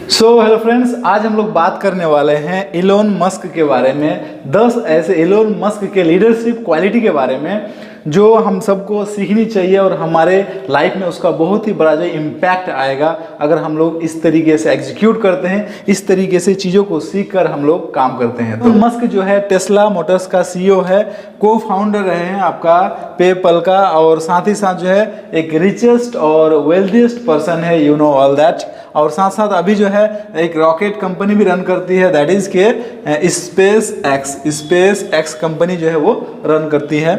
Hello friends, आज हम लोग बात करने वाले हैं इलोन मस्क के बारे में। 10 ऐसे इलोन मस्क के लीडरशिप क्वालिटी के बारे में जो हम सबको सीखनी चाहिए और हमारे लाइफ में उसका बहुत ही बड़ा जो इम्पैक्ट आएगा अगर हम लोग इस तरीके से एग्जीक्यूट करते हैं, इस तरीके से चीज़ों को सीख कर हम लोग काम करते हैं। तो मस्क जो है टेस्ला मोटर्स का सीईओ है, को फाउंडर रहे हैं आपका पेपल का, और साथ ही साथ जो है एक रिचेस्ट और वेल्थीएस्ट पर्सन है, यू नो ऑल दैट। और साथ साथ अभी जो है एक रॉकेट कंपनी भी रन करती है, दैट इज के स्पेस एक्स कंपनी जो है वो रन करती है।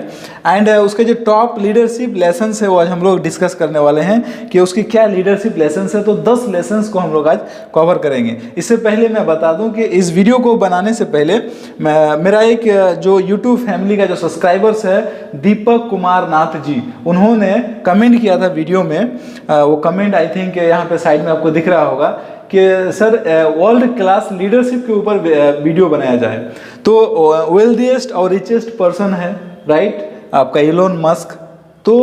एंड उसके जो टॉप लीडरशिप लेसन्स है वो आज हम लोग डिस्कस करने वाले हैं कि उसकी क्या लीडरशिप लेसन्स है। तो 10 लेसन्स को हम लोग आज कवर करेंगे। इससे पहले मैं बता दूं कि इस वीडियो को बनाने से पहले मेरा एक जो यूट्यूब फैमिली का जो सब्सक्राइबर्स है दीपक कुमार नाथ जी, उन्होंने कमेंट किया था वीडियो में। वो कमेंट आई थिंक यहाँ पे साइड में आपको दिख रहा होगा कि सर वर्ल्ड क्लास लीडरशिप के ऊपर वीडियो बनाया जाए। तो वेल्थीएस्ट और रिचेस्ट पर्सन है, राइट, आपका इलोन मस्क। तो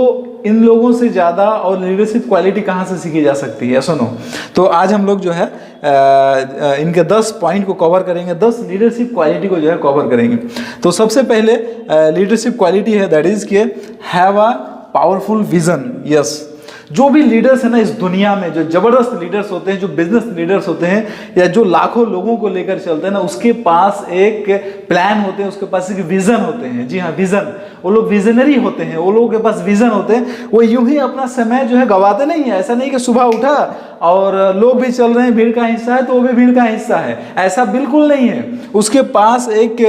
इन लोगों से ज़्यादा और लीडरशिप क्वालिटी कहाँ से सीखी जा सकती है, सुनो। तो आज हम लोग जो है इनके 10 पॉइंट को कवर करेंगे, 10 लीडरशिप क्वालिटी को जो है कवर करेंगे। तो सबसे पहले लीडरशिप क्वालिटी है दैट इज के have a powerful vision. Yes, जो भी लीडर्स है ना इस दुनिया में, जो जबरदस्त लीडर्स होते हैं, जो बिजनेस लीडर्स होते हैं या जो लाखों लोगों को लेकर चलते हैं ना, उसके पास एक प्लान होते हैं, उसके पास एक विजन होते हैं। जी हाँ, विजन। वो लोग विजनरी होते हैं, वो लोगों के पास विजन होते हैं। वो यूं ही अपना समय जो है गवाते नहीं है। ऐसा नहीं कि सुबह उठा और लोग भी चल रहे हैं, भीड़ का हिस्सा है तो वो भी भीड़ का हिस्सा है, ऐसा बिल्कुल नहीं है। उसके पास एक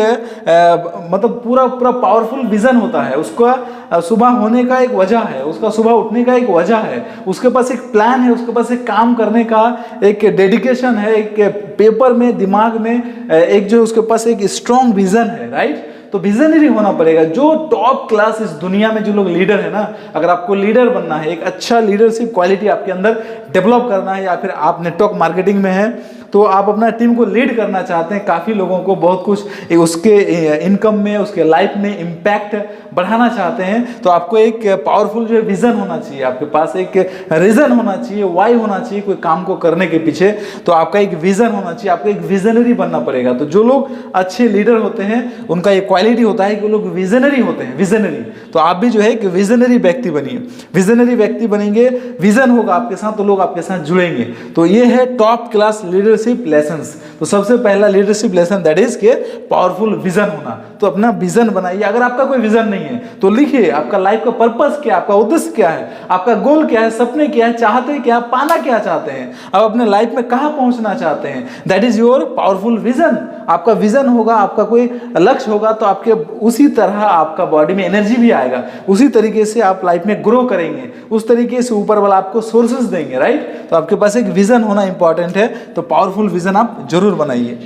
मतलब पूरा पावरफुल विजन होता है। उसका सुबह होने का एक वजह है, उसका सुबह उठने का एक वजह है, उसके पास एक प्लान है, उसके पास एक काम करने का एक डेडिकेशन है, एक पेपर में, दिमाग में एक जो उसके पास एक स्ट्रॉन्ग विजन है, राइट। तो विजनरी होना पड़ेगा। जो टॉप क्लास इस दुनिया में जो लोग लीडर है ना, अगर आपको लीडर बनना है, एक अच्छा लीडरशिप क्वालिटी आपके अंदर डेवलप करना है, या फिर आप नेटवर्क मार्केटिंग में हैं तो आप अपना टीम को लीड करना चाहते हैं, काफ़ी लोगों को बहुत कुछ उसके इनकम में, उसके लाइफ में इम्पैक्ट बढ़ाना चाहते हैं, तो आपको एक पावरफुल जो है विजन होना चाहिए, आपके पास एक रीजन होना चाहिए, वाई होना चाहिए कोई काम को करने के पीछे। तो आपका एक विजन होना चाहिए, आपको एक विजनरी बनना पड़ेगा। तो जो लोग अच्छे लीडर होते हैं उनका एक क्वालिटी होता है कि वो लोग विजनरी होते हैं, विजनरी। तो आप भी जो है एक विजनरी व्यक्ति बनिए। विजनरी व्यक्ति बनेंगे, विजन होगा आपके साथ तो लोग आपके साथ जुड़ेंगे। तो ये है टॉप क्लास लीडरशिप लेसन्स। तो सबसे पहला लीडरशिप लेसन दैट इज के पावरफुल विजन होना। तो अपना विजन बनाइए। अगर आपका कोई विजन नहीं है तो लिखिए, आपका लाइफ का पर्पस क्या है, आपका उद्देश्य क्या है, आपका गोल क्या है, सपने क्या है, चाहते क्या, पाना क्या चाहते हैं, आप अपने लाइफ में कहां पहुंचना चाहते हैं, that is your powerful vision. आपका विजन होगा, आपका कोई लक्ष्य होगा तो आपके उसी तरह आपका बॉडी में एनर्जी भी आएगा, उसी तरीके से आप लाइफ में ग्रो करेंगे, उस तरीके से ऊपर वाला आपको सोर्सेस देंगे, राइट। तो आपके पास एक विजन होना इंपॉर्टेंट है। तो पावरफुल विजन आप जरूर बनाइए।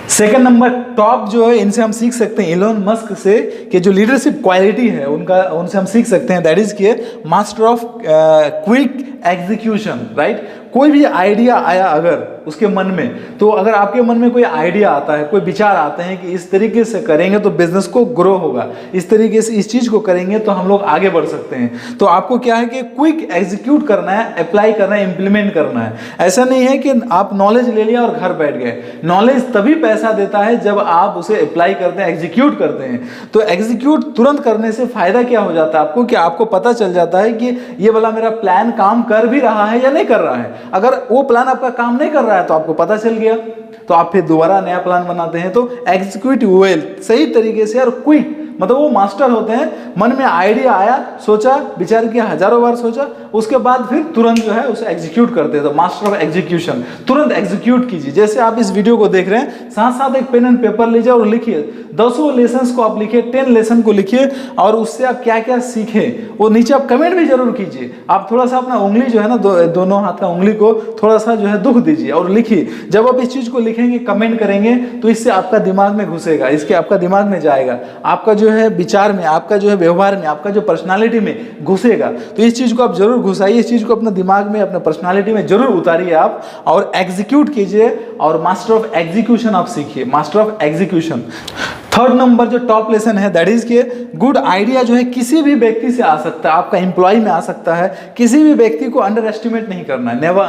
सेकंड नंबर टॉप जो है, इनसे हम सीख सकते हैं इलोन मस्क से कि जो लीडरशिप क्वालिटी है उनसे हम सीख सकते हैं दैट इज के master of quick execution, right. कोई भी आइडिया आया अगर उसके मन में, तो अगर आपके मन में कोई आइडिया आता है, कोई विचार आते हैं कि इस तरीके से करेंगे तो बिजनेस को ग्रो होगा, इस तरीके से इस चीज को करेंगे तो हम लोग आगे बढ़ सकते हैं, तो आपको क्या है कि क्विक एग्जीक्यूट करना है, अप्लाई करना है, इंप्लीमेंट करना है। ऐसा नहीं है कि आप नॉलेज ले लिया और घर बैठ गए। नॉलेज तभी पैसा देता है जब आप उसे अप्लाई करते हैं, एग्जीक्यूट करते हैं। तो एग्जीक्यूट तुरंत करने से फायदा क्या हो जाता है आपको, कि आपको पता चल जाता है कि ये वाला मेरा प्लान काम कर भी रहा है या नहीं कर रहा है। अगर वो प्लान आपका काम नहीं कर रहा है तो आपको पता चल गया, तो आप फिर दोबारा नया प्लान बनाते हैं। तो एग्जीक्यूट वेल, सही तरीके से और क्विक, मतलब वो मास्टर होते हैं। मन में आइडिया आया, सोचा, विचार किया, हजारों बार सोचा, उसके बाद फिर तुरंत जो है उसे एग्जीक्यूट करते हैं। तो मास्टर ऑफ एग्जीक्यूशन, तुरंत एग्जीक्यूट कीजिए। जैसे आप इस वीडियो को देख रहे हैं, साथ साथ एक पेन एंड पेपर लीजिए और लिखिए। 10 लेसन्स को आप लिखिए, 10 लेसन को लिखिए, और उससे आप क्या क्या सीखे वो नीचे आप कमेंट भी जरूर कीजिए। आप थोड़ा सा अपना उंगली जो है ना, दोनों हाथ का उंगली को थोड़ा सा जो है दुख दीजिए और लिखिए। जब आप इस चीज को लिखेंगे, कमेंट करेंगे, तो इससे आपका दिमाग में घुसेगा, इसके आपका दिमाग में जाएगा, आपका जो है विचार में, आपका जो है व्यवहार में, आपका जो पर्सनालिटी में घुसेगा। तो इस चीज को आप जरूर घुसाइए, इस चीज को अपने दिमाग में, अपने पर्सनालिटी में जरूर उतारिए आप, और एग्जीक्यूट कीजिए। और मास्टर ऑफ एग्जीक्यूशन आप सीखिए, master of execution. Third number जो टॉप लेसन है दैट इज के गुड आइडिया जो है किसी भी व्यक्ति से आ सकता है, आपका एम्प्लॉय में आ सकता है। किसी भी व्यक्ति को अंडर एस्टिमेट नहीं करना है, never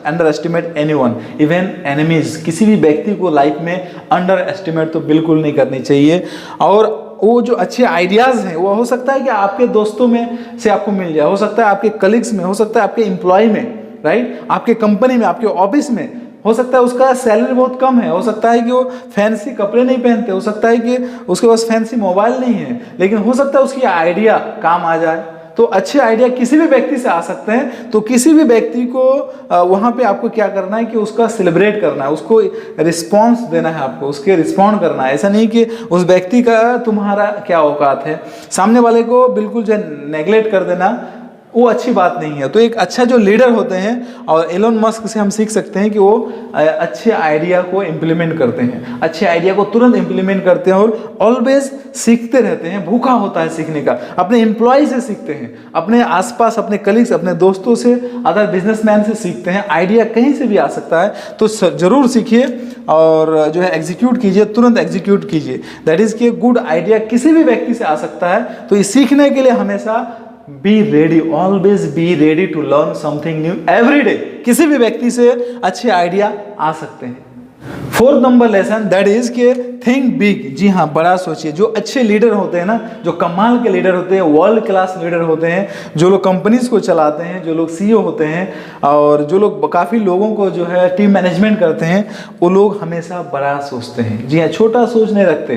under estimate anyone, even enemies. किसी भी व्यक्ति को लाइफ में अंडर एस्टिमेट तो बिल्कुल नहीं करनी चाहिए। और वो जो अच्छे आइडियाज़ हैं वो हो सकता है कि आपके दोस्तों में से आपको मिल जाए, हो सकता है आपके कलीग्स में, हो सकता है आपके एम्प्लॉय में, राइट, आपके कंपनी में, आपके ऑफिस में। हो सकता है उसका सैलरी बहुत कम है, हो सकता है कि वो फैंसी कपड़े नहीं पहनते, हो सकता है कि उसके पास फैंसी मोबाइल नहीं है, लेकिन हो सकता है उसकी आइडिया काम आ जाए। तो अच्छे आइडिया किसी भी व्यक्ति से आ सकते हैं। तो किसी भी व्यक्ति को वहाँ पे आपको क्या करना है कि उसका सेलिब्रेट करना है, उसको रिस्पॉन्स देना है, आपको उसके रिस्पॉन्ड करना है। ऐसा नहीं कि उस व्यक्ति का तुम्हारा क्या औकात है, सामने वाले को बिल्कुल जो है नेगलेक्ट कर देना, वो अच्छी बात नहीं है। तो एक अच्छा जो लीडर होते हैं, और एलोन मस्क से हम सीख सकते हैं कि वो अच्छे आइडिया को इम्प्लीमेंट करते हैं, अच्छे आइडिया को तुरंत इम्प्लीमेंट करते हैं और ऑलवेज सीखते रहते हैं, भूखा होता है सीखने का। अपने एम्प्लॉय से सीखते हैं, अपने आसपास अपने कलीग्स, अपने दोस्तों से, अदर बिजनेसमैन से सीखते हैं। आइडिया कहीं से भी आ सकता है, तो जरूर सीखिए और जो है एग्जीक्यूट कीजिए, तुरंत एग्जीक्यूट कीजिए। दैट इज कि गुड आइडिया किसी भी व्यक्ति से आ सकता है। तो ये सीखने के लिए हमेशा be ready, always be ready to learn something new every day. किसी भी व्यक्ति से अच्छे आइडिया आ सकते हैं। Fourth number lesson that is के थिंक बिग। जी हाँ, बड़ा सोचिए। जो अच्छे लीडर होते हैं ना, जो कमाल के लीडर होते हैं, वर्ल्ड क्लास लीडर होते हैं, जो लोग कंपनीज को चलाते हैं, जो लोग सीईओ होते हैं और जो लोग काफ़ी लोगों को जो है टीम मैनेजमेंट करते हैं, वो लोग हमेशा बड़ा सोचते हैं। जी हाँ, छोटा सोच नहीं रखते,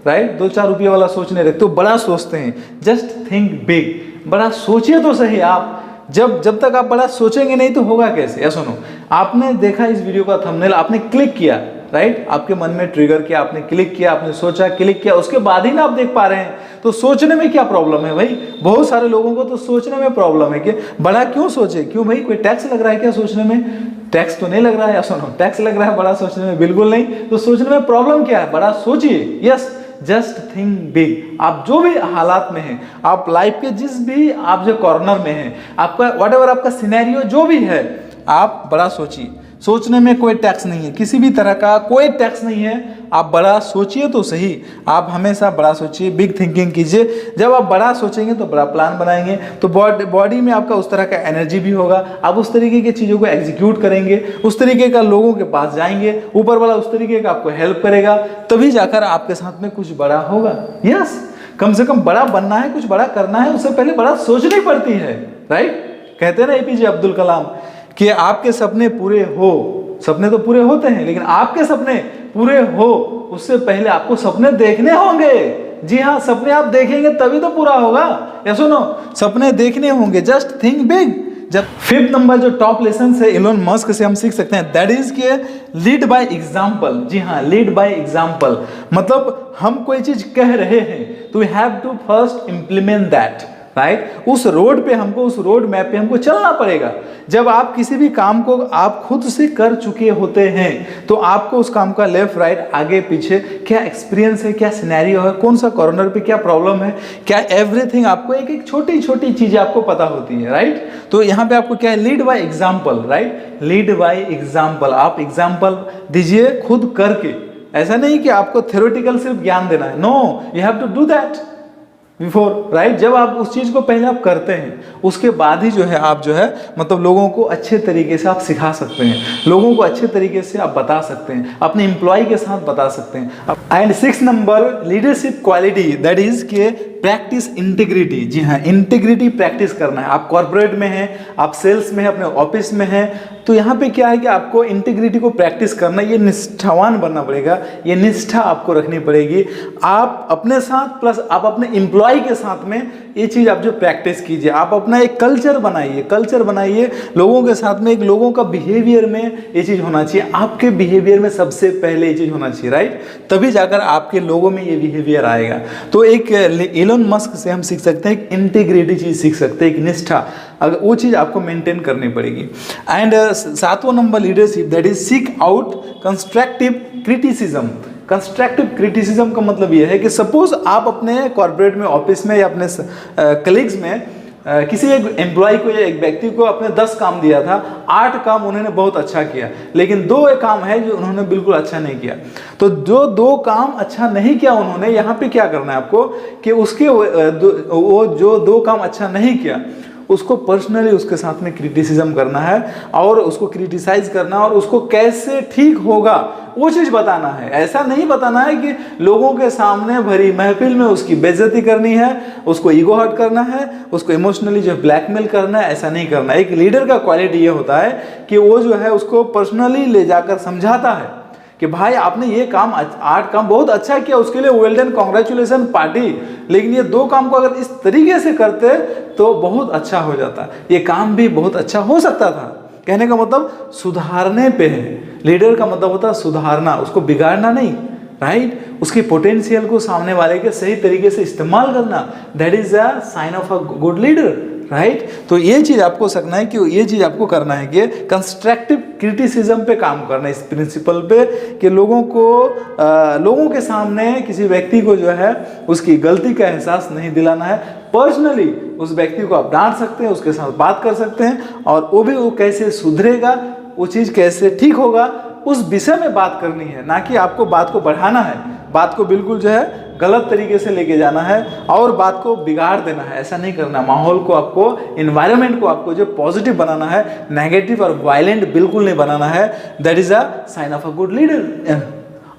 राइट, 2-4 रुपये वाला सोच नहीं रखते, वो बड़ा सोचते हैं। जस्ट थिंक बिग, बड़ा सोचिए तो सही। आप जब तक आप बड़ा सोचेंगे नहीं तो होगा कैसे। या सुनो, आपने देखा इस वीडियो का थंबनेल, आपने क्लिक किया, राइट, आपके मन में ट्रिगर किया, आपने क्लिक किया, आपने सोचा, क्लिक किया, उसके बाद ही ना आप देख पा रहे हैं। तो सोचने में क्या प्रॉब्लम है भाई? बहुत सारे लोगों को तो सोचने में प्रॉब्लम है कि बड़ा क्यों सोचे, क्यों भाई, कोई टैक्स लग रहा है क्या सोचने में? टैक्स तो नहीं लग रहा है। या सुनो, टैक्स लग रहा है बड़ा सोचने में? बिल्कुल नहीं। तो सोचने में प्रॉब्लम क्या है? बड़ा सोचिए। Yes, just think big. आप जो भी हालात में हैं, आप लाइफ के जिस भी आप जो कॉर्नर में हैं, आपका व्हाटएवर आपका सिनेरियो जो भी है, आप बड़ा सोचिए। सोचने में कोई टैक्स नहीं है, किसी भी तरह का कोई टैक्स नहीं है। आप बड़ा सोचिए तो सही। आप हमेशा बड़ा सोचिए, बिग थिंकिंग कीजिए। जब आप बड़ा सोचेंगे तो बड़ा प्लान बनाएंगे, तो बॉडी में आपका उस तरह का एनर्जी भी होगा। आप उस तरीके की चीज़ों को एग्जीक्यूट करेंगे, उस तरीके का लोगों के पास जाएंगे, ऊपर वाला उस तरीके का आपको हेल्प करेगा, तभी जाकर आपके साथ में कुछ बड़ा होगा। यस, कम से कम बड़ा बनना है, कुछ बड़ा करना है, उससे पहले बड़ा सोचनी पड़ती है, राइट। कहते हैं ना एपीजे अब्दुल कलाम कि आपके सपने पूरे हो, सपने तो पूरे होते हैं, लेकिन आपके सपने पूरे हो उससे पहले आपको सपने देखने होंगे। जी हाँ, सपने आप देखेंगे तभी तो पूरा होगा। या सुनो, सपने देखने होंगे। Just think big. जब फिफ्थ नंबर जो टॉप लेसन है एलोन मस्क से हम सीख सकते हैं, दैट इज के लीड बाय एग्जाम्पल। जी हाँ, लीड बाय एग्जाम्पल मतलब हम कोई चीज कह रहे हैं तो we have to first implement that, right. उस रोड पे हमको, उस रोड मैप पे हमको चलना पड़ेगा। जब आप किसी भी काम को आप खुद से कर चुके होते हैं तो आपको उस काम का लेफ्ट राइट आगे पीछे क्या एक्सपीरियंस है, क्या सिनेरियो है, कौन सा कॉर्नर पे क्या प्रॉब्लम है, क्या एवरीथिंग आपको एक एक छोटी छोटी चीजें आपको पता होती है, राइट। तो यहाँ पे आपको क्या है, lead by example, right, lead by example. आप एग्जाम्पल दीजिए खुद करके। ऐसा नहीं कि आपको थ्योरेटिकल सिर्फ ज्ञान देना है, no, you have to do that before, right. जब आप उस चीज़ को पहले आप करते हैं उसके बाद ही जो है आप जो है मतलब लोगों को अच्छे तरीके से आप सिखा सकते हैं, लोगों को अच्छे तरीके से आप बता सकते हैं, अपने एम्प्लॉय के साथ बता सकते हैं। And 6 number leadership quality that is के प्रैक्टिस इंटीग्रिटी। जी हाँ, इंटीग्रिटी प्रैक्टिस करना है। आप कॉर्पोरेट में हैं, आप सेल्स में हैं, अपने ऑफिस में हैं, तो यहाँ पे क्या है कि आपको इंटीग्रिटी को प्रैक्टिस करना, ये निष्ठावान बनना पड़ेगा, ये निष्ठा आपको रखनी पड़ेगी। आप अपने साथ प्लस आप अपने एम्प्लॉय के साथ में ये चीज़ आप जो प्रैक्टिस कीजिए। आप अपना एक कल्चर बनाइए, कल्चर बनाइए लोगों के साथ में। एक लोगों का बिहेवियर में ये चीज़ होना चाहिए, आपके बिहेवियर में सबसे पहले ये चीज़ होना चाहिए, राइट। तभी जाकर आपके लोगों में ये बिहेवियर आएगा। तो एक एलोन मस्क से हम सीख सकते हैं, एक इंटीग्रिटी चीज़ सीख सकते हैं, एक निष्ठा, अगर वो चीज़ आपको मेंटेन करनी पड़ेगी। एंड 7वां number leadership that is seek out constructive criticism. Constructive criticism का मतलब यह है कि सपोज आप अपने कॉर्पोरेट में, ऑफिस में या अपने कलीग्स में किसी एक एम्प्लॉय को या एक व्यक्ति को अपने 10 काम दिया था, 8 काम उन्होंने बहुत अच्छा किया, लेकिन 2 एक काम है जो उन्होंने बिल्कुल अच्छा नहीं किया। तो जो 2 काम अच्छा नहीं किया उन्होंने, यहाँ पे क्या करना है आपको कि उसके वो जो 2 काम अच्छा नहीं किया उसको पर्सनली उसके साथ में क्रिटिसिज्म करना है और उसको क्रिटिसाइज करना और उसको कैसे ठीक होगा वो चीज़ बताना है। ऐसा नहीं बताना है कि लोगों के सामने भरी महफिल में उसकी बेइज्जती करनी है, उसको ईगो हर्ट करना है, उसको इमोशनली जो ब्लैकमेल करना है, ऐसा नहीं करना। एक लीडर का क्वालिटी ये होता है कि वो जो है उसको पर्सनली ले जाकर समझाता है कि भाई आपने ये काम 8 काम बहुत अच्छा किया, उसके लिए वेल डन, कांग्रेचुलेसन पार्टी, लेकिन ये 2 काम को अगर इस तरीके से करते तो बहुत अच्छा हो जाता, ये काम भी बहुत अच्छा हो सकता था। कहने का मतलब सुधारने पे है। लीडर का मतलब होता है सुधारना, उसको बिगाड़ना नहीं, राइट। उसकी पोटेंशियल को सामने वाले के सही तरीके से इस्तेमाल करना, that is a sign of a good leader, right. तो ये चीज़ आपको सकना है कि ये चीज़ आपको करना है कि कंस्ट्रक्टिव क्रिटिसिज्म पे काम करना, इस प्रिंसिपल पे कि लोगों के सामने किसी व्यक्ति को जो है उसकी गलती का एहसास नहीं दिलाना है। पर्सनली उस व्यक्ति को आप डांट सकते हैं, उसके साथ बात कर सकते हैं और वो कैसे सुधरेगा, वो चीज़ कैसे ठीक होगा, उस विषय में बात करनी है, ना कि आपको बात को बढ़ाना है, बात को बिल्कुल जो है गलत तरीके से लेके जाना है और बात को बिगाड़ देना है। ऐसा नहीं करना। माहौल को आपको, इन्वायरमेंट को आपको जो पॉजिटिव बनाना है, नेगेटिव और वायलेंट बिल्कुल नहीं बनाना है। That is a sign of a good leader.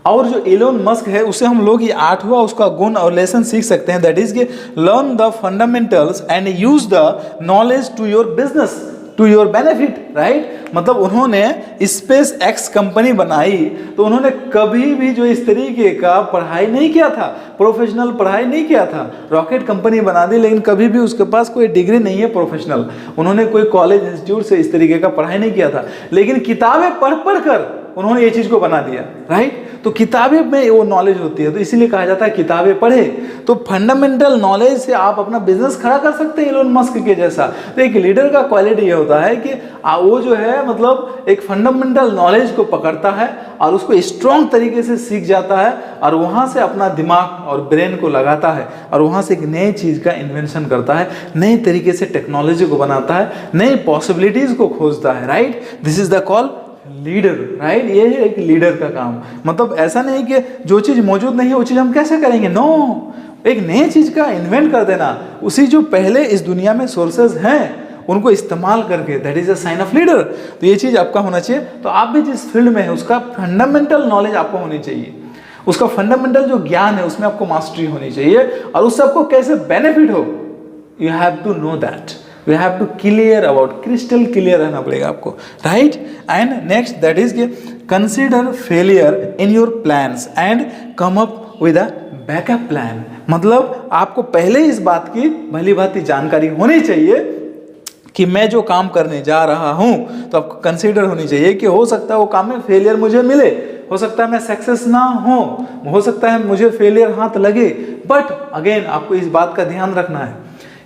और जो इलोन मस्क है उससे हम लोग ये 8वां उसका गुण और लेसन सीख सकते हैं, दैट इज कि learn the fundamentals and use the knowledge to your business, to your benefit, right. मतलब उन्होंने स्पेस एक्स कंपनी बनाई तो उन्होंने कभी भी जो इस तरीके का पढ़ाई नहीं किया था, प्रोफेशनल पढ़ाई नहीं किया था। रॉकेट कंपनी बना दी लेकिन कभी भी उसके पास कोई डिग्री नहीं है प्रोफेशनल, उन्होंने कोई कॉलेज इंस्टीट्यूट से इस तरीके का पढ़ाई नहीं किया था, लेकिन किताबें पढ़ कर उन्होंने ये चीज़ को बना दिया, राइट। तो किताबें में वो नॉलेज होती है, तो इसीलिए कहा जाता है किताबें पढ़े। तो फंडामेंटल नॉलेज से आप अपना बिजनेस खड़ा कर सकते हैं इलोन मस्क के जैसा। तो एक लीडर का क्वालिटी ये होता है कि वो जो है मतलब एक फंडामेंटल नॉलेज को पकड़ता है और उसको स्ट्रॉन्ग तरीके से सीख जाता है और वहाँ से अपना दिमाग और ब्रेन को लगाता है और वहाँ से एक नई चीज़ का इन्वेंशन करता है, नए तरीके से टेक्नोलॉजी को बनाता है, नई पॉसिबिलिटीज़ को खोजता है, right. This is the call leader, right. ये है एक लीडर का काम। मतलब ऐसा नहीं कि जो चीज़ मौजूद नहीं है वो चीज़ हम कैसे करेंगे, नो। एक नई चीज़ का इन्वेंट कर देना, उसी जो पहले इस दुनिया में सोर्सेज हैं उनको इस्तेमाल करके, that is a sign of leader. तो ये चीज़ आपका होना चाहिए। तो आप भी जिस फील्ड में है उसका फंडामेंटल नॉलेज आपको होनी चाहिए, उसका फंडामेंटल जो ज्ञान है उसमें आपको मास्टरी होनी चाहिए और उससे आपको कैसे बेनिफिट हो, you have to know that, you have to clear about, crystal clear रहना पड़ेगा आपको, right. And next that is के consider failure in your plans and come up with a backup plan. मतलब आपको पहले इस बात की भली भांति जानकारी होनी चाहिए कि मैं जो काम करने जा रहा हूँ, तो आपको कंसीडर होनी चाहिए कि हो सकता है वो काम में फेलियर मुझे मिले, हो सकता है मैं सक्सेस ना हो सकता है मुझे फेलियर हाथ लगे, बट अगेन आपको इस बात का ध्यान रखना है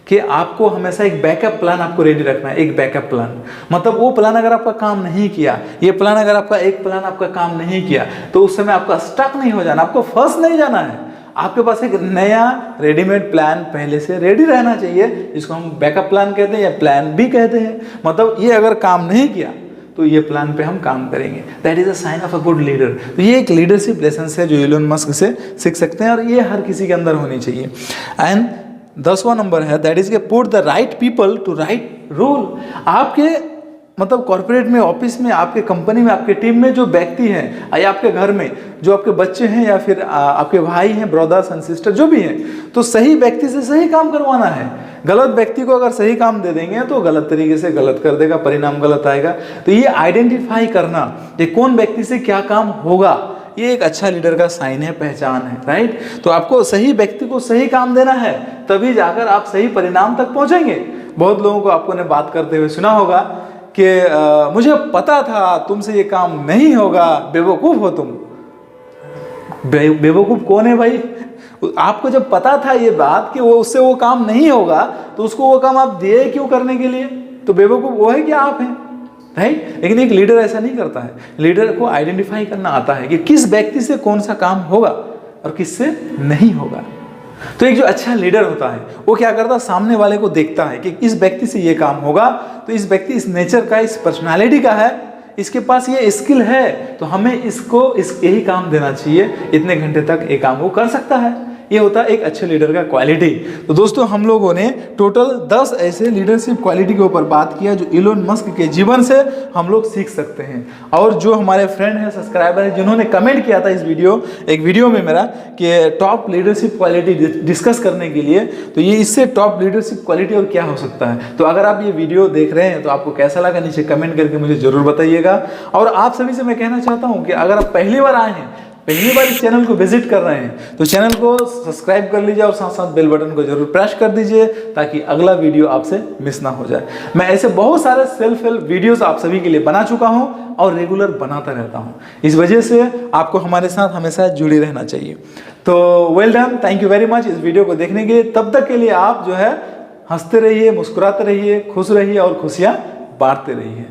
कि आपको हमेशा एक बैकअप प्लान आपको रेडी रखना है। एक बैकअप प्लान मतलब वो प्लान अगर आपका काम नहीं किया, ये प्लान अगर आपका एक प्लान आपका काम नहीं किया, तो उस समय आपका स्टक नहीं हो जाना, आपको फंस नहीं जाना है। आपके पास एक नया रेडीमेड प्लान पहले से रेडी रहना चाहिए, जिसको हम बैकअप प्लान कहते हैं या प्लान भी कहते हैं। मतलब ये अगर काम नहीं किया तो ये प्लान पे हम काम करेंगे। That is a sign of a good leader. तो ये एक लीडरशिप लेसन है जो इलोन मस्क से सीख सकते हैं और ये हर किसी के अंदर होनी चाहिए। एंड 10वां नंबर है दैट इज के put the right people to right role. आपके मतलब कॉर्पोरेट में, ऑफिस में, आपके कंपनी में, आपके टीम में जो व्यक्ति हैं या आपके घर में जो आपके बच्चे हैं या फिर आपके भाई हैं, ब्रदर्स एंड सिस्टर जो भी हैं, तो सही व्यक्ति से सही काम करवाना है। गलत व्यक्ति को अगर सही काम दे देंगे तो गलत तरीके से गलत कर देगा, परिणाम गलत आएगा। तो ये आइडेंटिफाई करना कि कौन व्यक्ति से क्या काम होगा, ये एक अच्छा लीडर का साइन है, पहचान है, राइट। तो आपको सही व्यक्ति को सही काम देना है, तभी जाकर आप सही परिणाम तक पहुंचेंगे। बहुत लोगों को आपको ने बात करते हुए सुना होगा कि मुझे पता था तुमसे ये काम नहीं होगा, बेवकूफ़ हो तुम। बेवकूफ़ कौन है भाई? आपको जब पता था ये बात कि वो उससे वो काम नहीं होगा, तो उसको वो काम आप दिए क्यों करने के लिए? तो बेवकूफ़ वो है कि आप हैं, राइट। लेकिन एक लीडर ऐसा नहीं करता है। लीडर को आइडेंटिफाई करना आता है कि किस व्यक्ति से कौन सा काम होगा और किससे नहीं होगा। तो एक जो अच्छा लीडर होता है वो क्या करता है, सामने वाले को देखता है कि इस व्यक्ति से ये काम होगा, तो इस व्यक्ति इस नेचर का, इस पर्सनालिटी का है, इसके पास ये स्किल है, तो हमें इसको यही काम देना चाहिए, इतने घंटे तक ये काम वो कर सकता है। ये होता है एक अच्छे लीडर का क्वालिटी। तो दोस्तों हम लोगों ने टोटल 10 ऐसे लीडरशिप क्वालिटी के ऊपर बात किया जो इलोन मस्क के जीवन से हम लोग सीख सकते हैं। और जो हमारे फ्रेंड हैं, सब्सक्राइबर हैं, जिन्होंने कमेंट किया था एक वीडियो में मेरा कि टॉप लीडरशिप क्वालिटी डिस्कस करने के लिए, तो ये इससे टॉप लीडरशिप क्वालिटी और क्या हो सकता है। तो अगर आप ये वीडियो देख रहे हैं तो आपको कैसा लगा नीचे कमेंट करके मुझे जरूर बताइएगा। और आप सभी से मैं कहना चाहता हूँ कि अगर आप पहली बार आए हैं, पहली बार इस चैनल को विजिट कर रहे हैं, तो चैनल को सब्सक्राइब कर लीजिए और साथ साथ बेल बटन को जरूर प्रेस कर दीजिए ताकि अगला वीडियो आपसे मिस ना हो जाए। मैं ऐसे बहुत सारे सेल्फ हेल्प वीडियोस आप सभी के लिए बना चुका हूं और रेगुलर बनाता रहता हूं। इस वजह से आपको हमारे साथ हमेशा जुड़े रहना चाहिए। तो well done, thank you very much इस वीडियो को देखने के लिए। तब तक के लिए आप जो है हंसते रहिए, मुस्कुराते रहिए, खुश रहिए और खुशियां बांटते रहिए।